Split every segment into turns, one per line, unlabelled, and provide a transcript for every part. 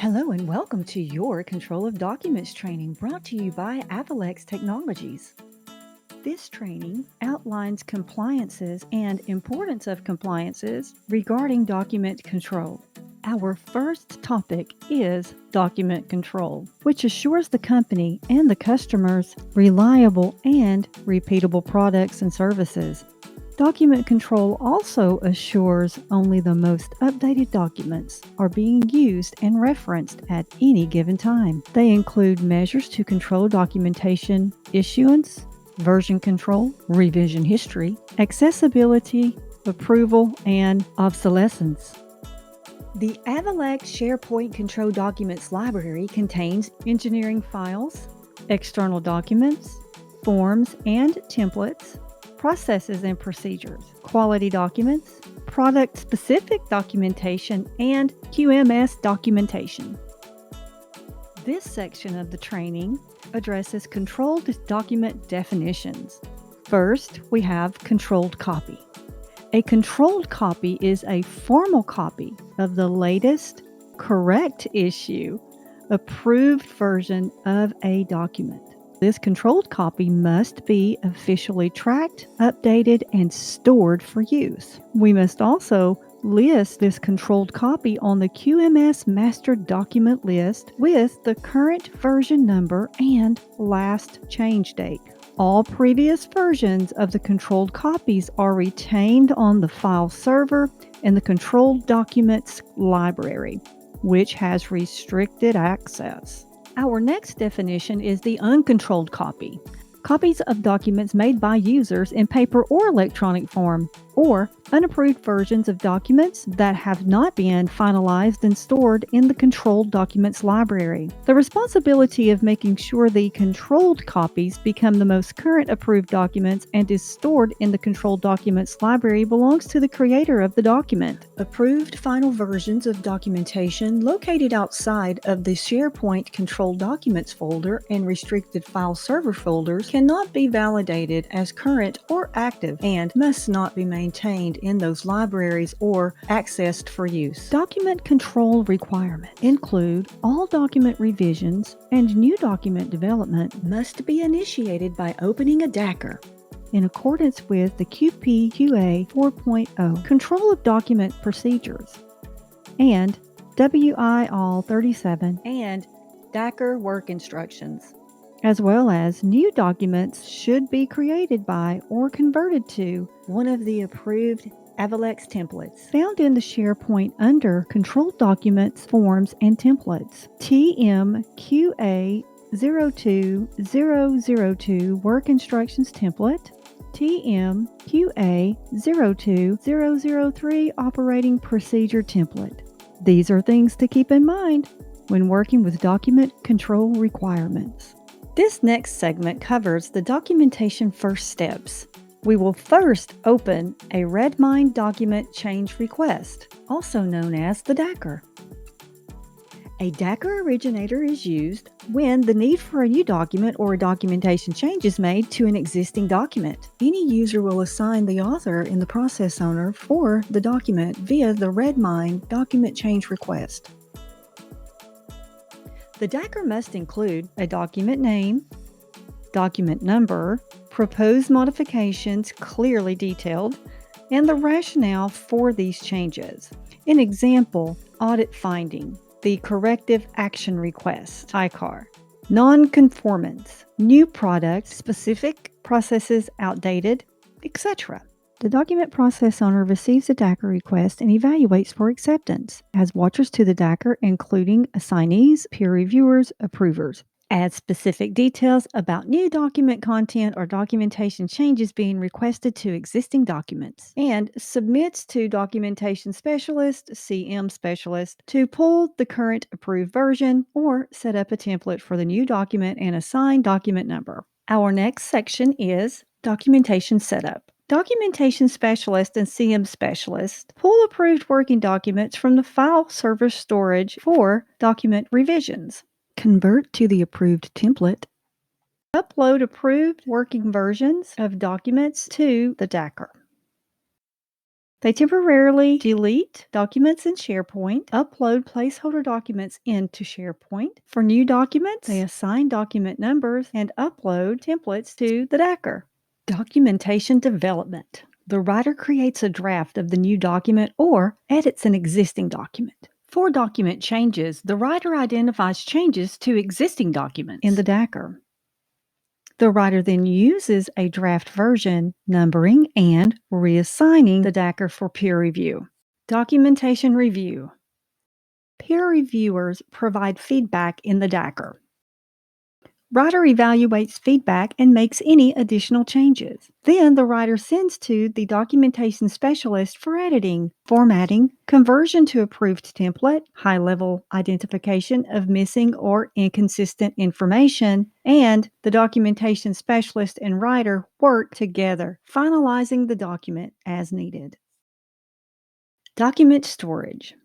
Hello and welcome to your Control of Documents training brought to you by Avalex Technologies. This training outlines compliances and importance of compliances regarding document control. Our first topic is document control, which assures the company and the customers reliable and repeatable products and services. Document control also assures only the most updated documents are being used and referenced at any given time. They include measures to control documentation issuance, version control, revision history, accessibility, approval, and obsolescence. The Avalex SharePoint Control Documents Library contains engineering files, external documents, forms and templates, processes and procedures, quality documents, product-specific documentation, and QMS documentation. This section of the training addresses controlled document definitions. First, we have controlled copy. A controlled copy is a formal copy of the latest, correct issue, approved version of a document. This controlled copy must be officially tracked, updated, and stored for use. We must also list this controlled copy on the QMS master document list with the current version number and last change date. All previous versions of the controlled copies are retained on the file server in the controlled documents library, which has restricted access. Our next definition is the uncontrolled copy. Copies of documents made by users in paper or electronic form, or unapproved versions of documents that have not been finalized and stored in the controlled documents library. The responsibility of making sure the controlled copies become the most current approved documents and is stored in the controlled documents library belongs to the creator of the document. Approved final versions of documentation located outside of the SharePoint Controlled Documents folder and restricted file server folders cannot be validated as current or active and must not be maintained in those libraries or accessed for use. Document control requirements include all document revisions and new document development must be initiated by opening a DACR in accordance with the QPQA 4.0 Control of Document Procedures and WIAL 37 and DACR Work Instructions, as well as new documents should be created by or converted to one of the approved Avalex templates found in the SharePoint under Controlled Documents, Forms, and Templates. TMQA 02002 Work Instructions Template, TMQA 02003 Operating Procedure Template. These are things to keep in mind when working with document control requirements. This next segment covers the documentation first steps. We will first open a Redmine document change request, also known as the DACR. A DACR originator is used when the need for a new document or a documentation change is made to an existing document. Any user will assign the author in the process owner for the document via the Redmine document change request. The DACR must include a document name, document number, proposed modifications clearly detailed, and the rationale for these changes. An example, audit finding, the corrective action request, ICAR, non-conformance, new product, specific processes outdated, etc. The document process owner receives a DACR request and evaluates for acceptance, adds watchers to the DACR, including assignees, peer reviewers, approvers, adds specific details about new document content or documentation changes being requested to existing documents, and submits to documentation specialist, CM specialist, to pull the current approved version or set up a template for the new document and assign document number. Our next section is documentation setup. Documentation specialist and CM specialist pull approved working documents from the file server storage for document revisions. Convert to the approved template. Upload approved working versions of documents to the DACR. They temporarily delete documents in SharePoint, upload placeholder documents into SharePoint. For new documents, they assign document numbers and upload templates to the Dacker. Documentation development. The writer creates a draft of the new document or edits an existing document. For document changes, the writer identifies changes to existing documents in the Dacker. The writer then uses a draft version, numbering, and reassigning the Dacker for peer review. Documentation review. Peer reviewers provide feedback in the Dacker. Writer evaluates feedback and makes any additional changes. Then the writer sends to the documentation specialist for editing, formatting, conversion to approved template, high-level identification of missing or inconsistent information, and the documentation specialist and writer work together, finalizing the document as needed. Document storage.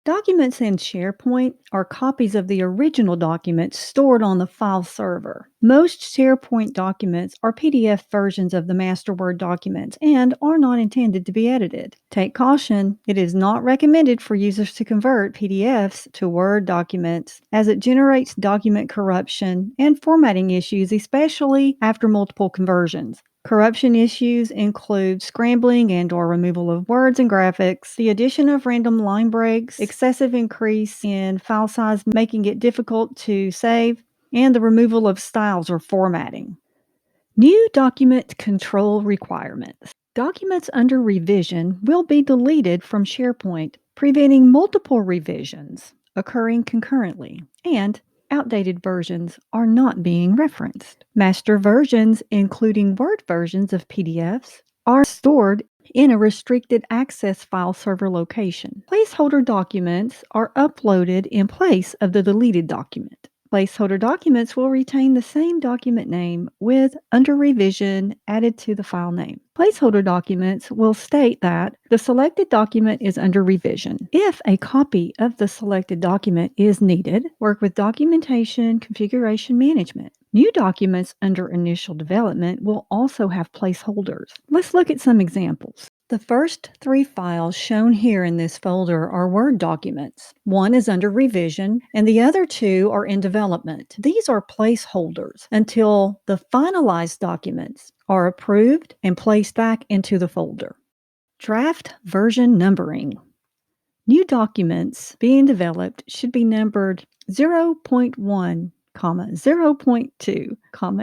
Documents in SharePoint are copies of the original documents stored on the file server. Most SharePoint documents are PDF versions of the master Word documents and are not intended to be edited. Take caution, it is not recommended for users to convert PDFs to Word documents as it generates document corruption and formatting issues, especially after multiple conversions. Corruption issues include scrambling and/or removal of words and graphics, the addition of random line breaks, excessive increase in file size making it difficult to save, and the removal of styles or formatting. New document control requirements. Documents under revision will be deleted from SharePoint, preventing multiple revisions occurring concurrently, and outdated versions are not being referenced. Master versions, including Word versions of PDFs, are stored in a restricted access file server location. Placeholder documents are uploaded in place of the deleted document. Placeholder documents will retain the same document name with under revision added to the file name. Placeholder documents will state that the selected document is under revision. If a copy of the selected document is needed, work with Documentation Configuration Management. New documents under initial development will also have placeholders. Let's look at some examples. The first 3 files shown here in this folder are Word documents. One is under revision, and the other 2 are in development. These are placeholders until the finalized documents are approved and placed back into the folder. Draft version numbering. New documents being developed should be numbered 0.1, 0.2,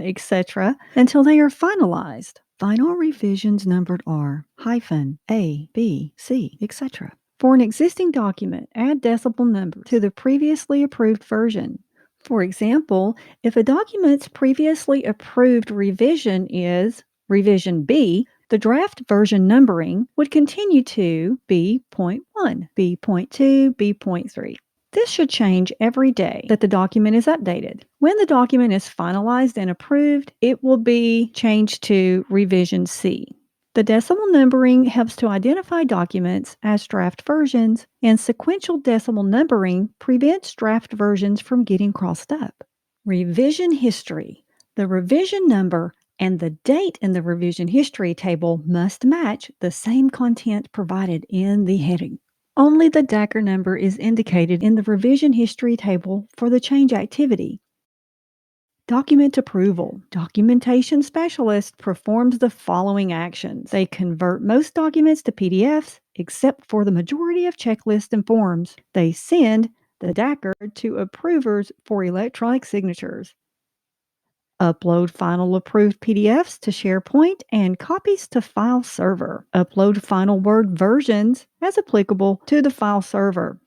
etc. until they are finalized. Final revisions numbered are -A, B, C, etc. For an existing document, add decimal number to the previously approved version. For example, if a document's previously approved revision is revision B, the draft version numbering would continue to B.1, B.2, B.3. This should change every day that the document is updated. When the document is finalized and approved, it will be changed to revision C. The decimal numbering helps to identify documents as draft versions, and sequential decimal numbering prevents draft versions from getting crossed up. Revision history. The revision number and the date in the revision history table must match the same content provided in the heading. Only the Dacker number is indicated in the revision history table for the change activity. Document approval. Documentation specialist performs the following actions. They convert most documents to PDFs, except for the majority of checklists and forms. They send the Dacker to approvers for electronic signatures. Upload final approved PDFs to SharePoint and copies to file server. Upload final Word versions, as applicable, to the file server.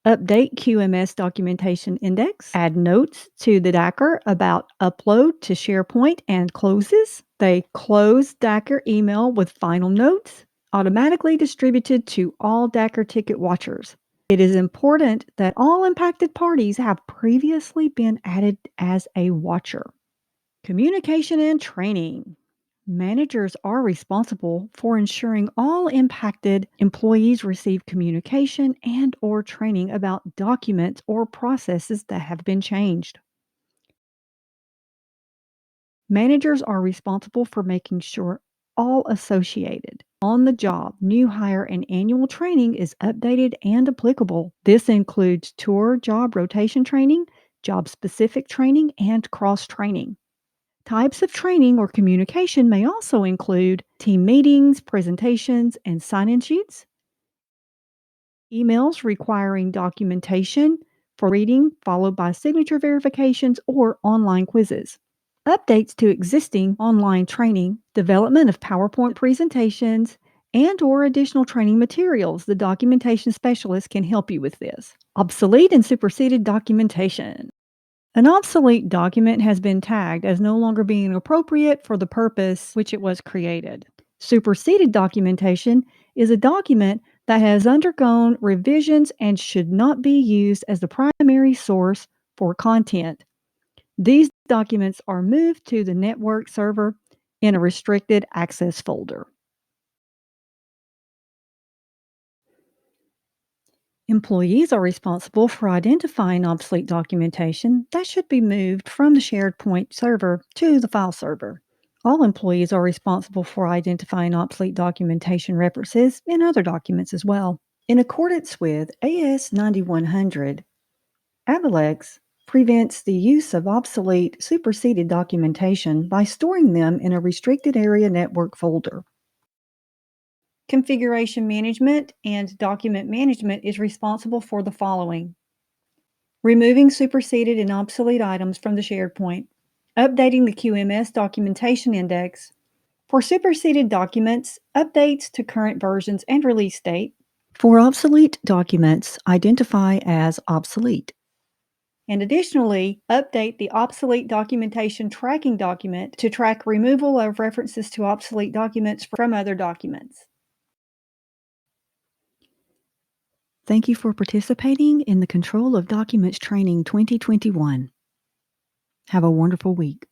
Update QMS documentation index. Add notes to the Dacker about upload to SharePoint and closes. They close Dacker email with final notes, automatically distributed to all Dacker ticket watchers. It is important that all impacted parties have previously been added as a watcher. Communication and training. Managers are responsible for ensuring all impacted employees receive communication and/or training about documents or processes that have been changed. Managers are responsible for making sure all associated On the job, new hire and annual training is updated and applicable. This includes tour job rotation training, job specific training, and cross training. Types of training or communication may also include team meetings, presentations, and sign in sheets, emails requiring documentation for reading, followed by signature verifications or online quizzes. Updates to existing online training, development of PowerPoint presentations, and or additional training materials. The documentation specialist can help you with this. Obsolete and superseded documentation. An obsolete document has been tagged as no longer being appropriate for the purpose which it was created. Superseded documentation is a document that has undergone revisions and should not be used as the primary source for content. These documents are moved to the network server in a restricted access folder. Employees are responsible for identifying obsolete documentation that should be moved from the SharePoint server to the file server. All employees are responsible for identifying obsolete documentation references in other documents as well. In accordance with AS 9100, Avalex prevents the use of obsolete, superseded documentation by storing them in a restricted area network folder. Configuration management and document management is responsible for the following: removing superseded and obsolete items from the SharePoint, updating the QMS documentation index. For superseded documents, updates to current versions and release date. For obsolete documents, identify as obsolete. And additionally, update the obsolete documentation tracking document to track removal of references to obsolete documents from other documents. Thank you for participating in the Control of Documents Training 2021. Have a wonderful week.